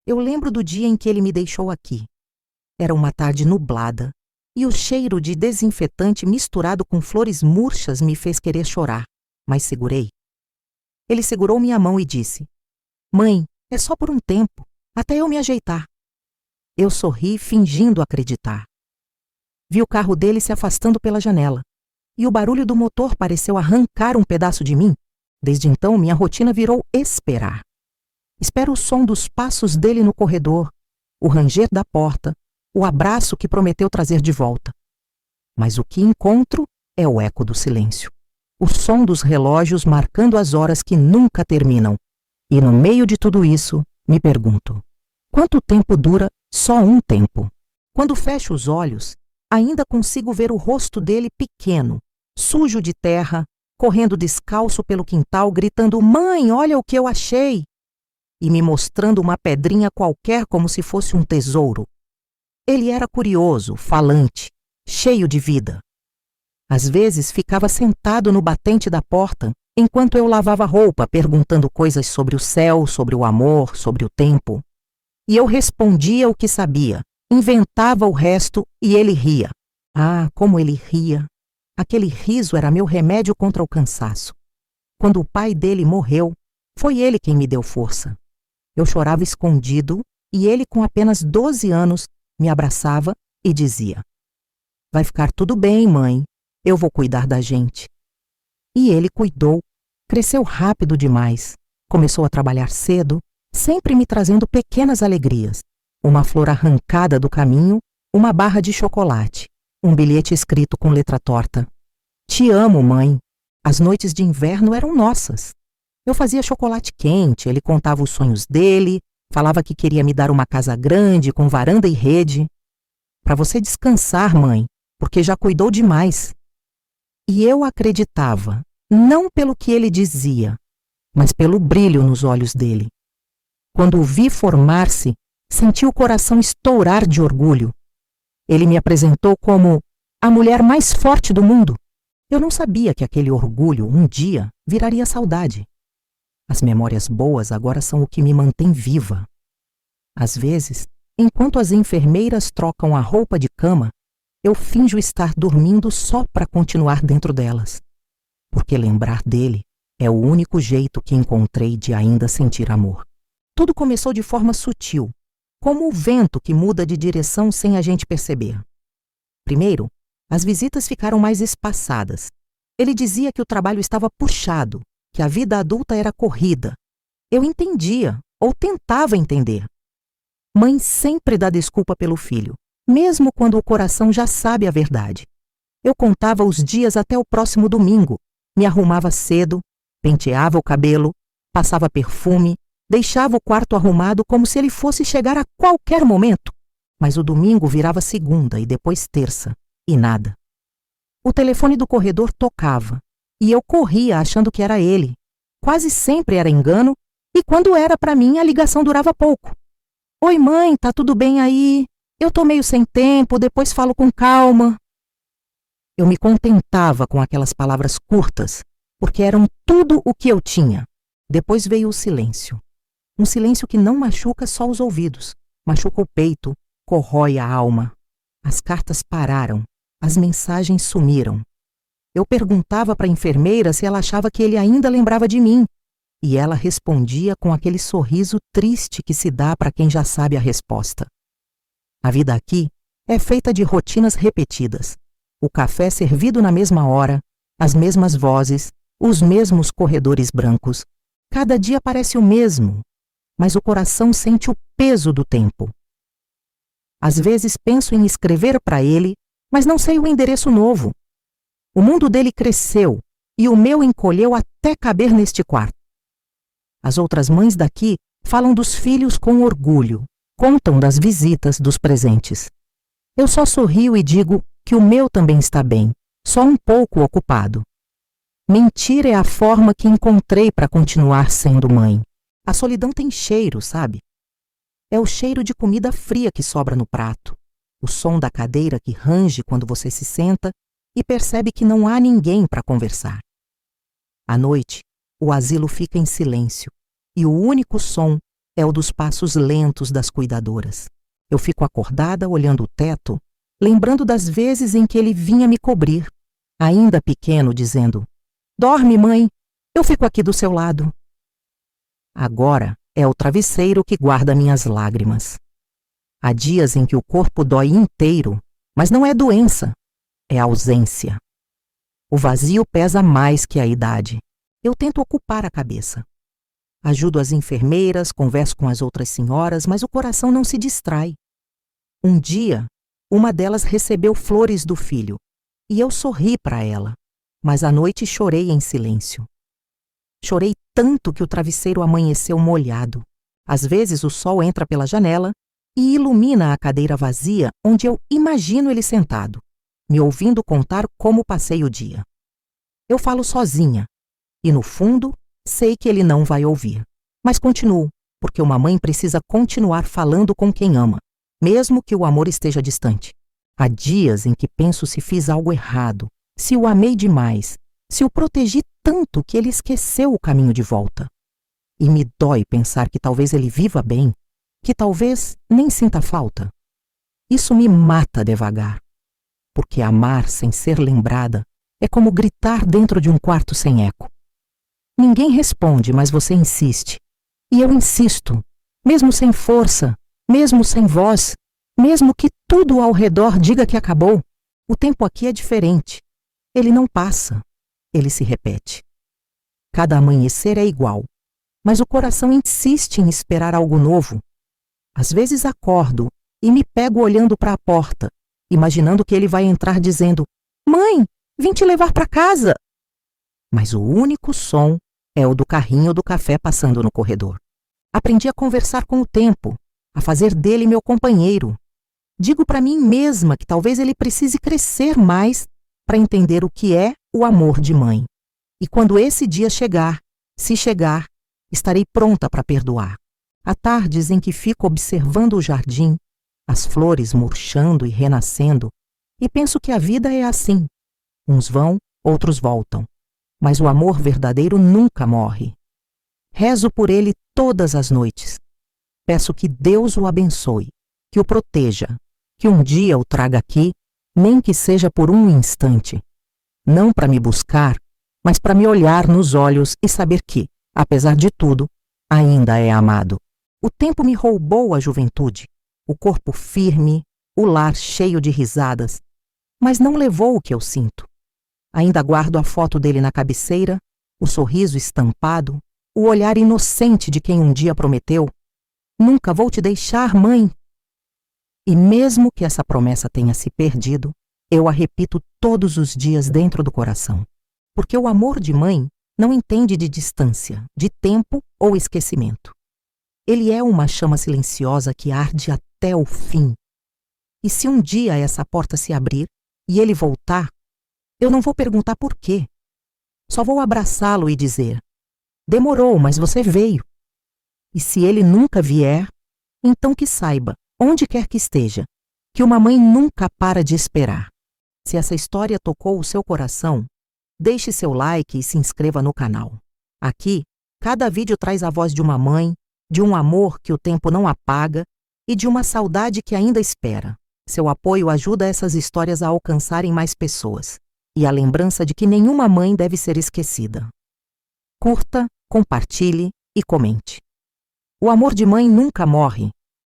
Eu lembro do dia em que ele me deixou aqui. Era uma tarde nublada, e o cheiro de desinfetante misturado com flores murchas me fez querer chorar, mas segurei. Ele segurou minha mão e disse: "Mãe, é só por um tempo, até eu me ajeitar." Eu sorri, fingindo acreditar. Vi o carro dele se afastando pela janela, e o barulho do motor pareceu arrancar um pedaço de mim. Desde então, minha rotina virou esperar. Espero o som dos passos dele no corredor, o ranger da porta, o abraço que prometeu trazer de volta. Mas o que encontro é o eco do silêncio, o som dos relógios marcando as horas que nunca terminam. E no meio de tudo isso, me pergunto: quanto tempo dura só um tempo? Quando fecho os olhos, ainda consigo ver o rosto dele pequeno, sujo de terra, correndo descalço pelo quintal, gritando: "Mãe, olha o que eu achei!" E me mostrando uma pedrinha qualquer como se fosse um tesouro. Ele era curioso, falante, cheio de vida. Às vezes ficava sentado no batente da porta, enquanto eu lavava roupa, perguntando coisas sobre o céu, sobre o amor, sobre o tempo. E eu respondia o que sabia, inventava o resto e ele ria. Ah, como ele ria! Aquele riso era meu remédio contra o cansaço. Quando o pai dele morreu, foi ele quem me deu força. Eu chorava escondido e ele, com apenas 12 anos, me abraçava e dizia: "Vai ficar tudo bem, mãe. Eu vou cuidar da gente." E ele cuidou. Cresceu rápido demais. Começou a trabalhar cedo, sempre me trazendo pequenas alegrias. Uma flor arrancada do caminho, uma barra de chocolate, um bilhete escrito com letra torta: "Te amo, mãe." As noites de inverno eram nossas. Eu fazia chocolate quente, ele contava os sonhos dele, falava que queria me dar uma casa grande, com varanda e rede. "Para você descansar, mãe, porque já cuidou demais." E eu acreditava, não pelo que ele dizia, mas pelo brilho nos olhos dele. Quando o vi formar-se, senti o coração estourar de orgulho. Ele me apresentou como a mulher mais forte do mundo. Eu não sabia que aquele orgulho, um dia, viraria saudade. As memórias boas agora são o que me mantém viva. Às vezes, enquanto as enfermeiras trocam a roupa de cama, eu finjo estar dormindo só para continuar dentro delas. Porque lembrar dele é o único jeito que encontrei de ainda sentir amor. Tudo começou de forma sutil, como o vento que muda de direção sem a gente perceber. Primeiro, as visitas ficaram mais espaçadas. Ele dizia que o trabalho estava puxado, que a vida adulta era corrida. Eu entendia, ou tentava entender. Mãe sempre dá desculpa pelo filho, mesmo quando o coração já sabe a verdade. Eu contava os dias até o próximo domingo, me arrumava cedo, penteava o cabelo, passava perfume, deixava o quarto arrumado como se ele fosse chegar a qualquer momento. Mas o domingo virava segunda e depois terça, e nada. O telefone do corredor tocava, e eu corria achando que era ele. Quase sempre era engano, e quando era para mim, a ligação durava pouco. "Oi, mãe, tá tudo bem aí? Eu tô meio sem tempo, depois falo com calma." Eu me contentava com aquelas palavras curtas, porque eram tudo o que eu tinha. Depois veio o silêncio. Um silêncio que não machuca só os ouvidos, machuca o peito, corrói a alma. As cartas pararam, as mensagens sumiram. Eu perguntava para a enfermeira se ela achava que ele ainda lembrava de mim, e ela respondia com aquele sorriso triste que se dá para quem já sabe a resposta. A vida aqui é feita de rotinas repetidas. O café servido na mesma hora, as mesmas vozes, os mesmos corredores brancos. Cada dia parece o mesmo, mas o coração sente o peso do tempo. Às vezes penso em escrever para ele, mas não sei o endereço novo. O mundo dele cresceu e o meu encolheu até caber neste quarto. As outras mães daqui falam dos filhos com orgulho, contam das visitas, dos presentes. Eu só sorrio e digo que o meu também está bem, só um pouco ocupado. Mentir é a forma que encontrei para continuar sendo mãe. A solidão tem cheiro, sabe? É o cheiro de comida fria que sobra no prato, o som da cadeira que range quando você se senta e percebe que não há ninguém para conversar. À noite, o asilo fica em silêncio e o único som é o dos passos lentos das cuidadoras. Eu fico acordada olhando o teto, lembrando das vezes em que ele vinha me cobrir, ainda pequeno, dizendo: "Dorme, mãe, eu fico aqui do seu lado." Agora é o travesseiro que guarda minhas lágrimas. Há dias em que o corpo dói inteiro, mas não é doença, é ausência. O vazio pesa mais que a idade. Eu tento ocupar a cabeça. Ajudo as enfermeiras, converso com as outras senhoras, mas o coração não se distrai. Um dia, uma delas recebeu flores do filho, e eu sorri para ela, mas à noite chorei em silêncio. Chorei tanto que o travesseiro amanheceu molhado. Às vezes o sol entra pela janela e ilumina a cadeira vazia onde eu imagino ele sentado, me ouvindo contar como passei o dia. Eu falo sozinha, e no fundo sei que ele não vai ouvir. Mas continuo, porque uma mãe precisa continuar falando com quem ama, mesmo que o amor esteja distante. Há dias em que penso se fiz algo errado, se o amei demais, se o protegi tanto que ele esqueceu o caminho de volta. E me dói pensar que talvez ele viva bem, que talvez nem sinta falta. Isso me mata devagar, porque amar sem ser lembrada é como gritar dentro de um quarto sem eco. Ninguém responde, mas você insiste. E eu insisto, mesmo sem força, mesmo sem voz, mesmo que tudo ao redor diga que acabou. O tempo aqui é diferente. Ele não passa, ele se repete. Cada amanhecer é igual, mas o coração insiste em esperar algo novo. Às vezes acordo e me pego olhando para a porta, imaginando que ele vai entrar dizendo: "Mãe, vim te levar para casa." Mas o único som é o do carrinho do café passando no corredor. Aprendi a conversar com o tempo, a fazer dele meu companheiro. Digo para mim mesma que talvez ele precise crescer mais para entender o que é o amor de mãe. E quando esse dia chegar, se chegar, estarei pronta para perdoar. Há tardes em que fico observando o jardim, as flores murchando e renascendo, e penso que a vida é assim. Uns vão, outros voltam. Mas o amor verdadeiro nunca morre. Rezo por ele todas as noites. Peço que Deus o abençoe, que o proteja, que um dia o traga aqui, nem que seja por um instante. Não para me buscar, mas para me olhar nos olhos e saber que, apesar de tudo, ainda é amado. O tempo me roubou a juventude, o corpo firme, o lar cheio de risadas, mas não levou o que eu sinto. Ainda guardo a foto dele na cabeceira, o sorriso estampado, o olhar inocente de quem um dia prometeu: "Nunca vou te deixar, mãe." E mesmo que essa promessa tenha se perdido, eu a repito todos os dias dentro do coração. Porque o amor de mãe não entende de distância, de tempo ou esquecimento. Ele é uma chama silenciosa que arde até o fim. E se um dia essa porta se abrir e ele voltar, eu não vou perguntar por quê. Só vou abraçá-lo e dizer: "Demorou, mas você veio." E se ele nunca vier, então que saiba, onde quer que esteja, que uma mãe nunca para de esperar. Se essa história tocou o seu coração, deixe seu like e se inscreva no canal. Aqui, cada vídeo traz a voz de uma mãe, de um amor que o tempo não apaga e de uma saudade que ainda espera. Seu apoio ajuda essas histórias a alcançarem mais pessoas. E a lembrança de que nenhuma mãe deve ser esquecida. Curta, compartilhe e comente. O amor de mãe nunca morre,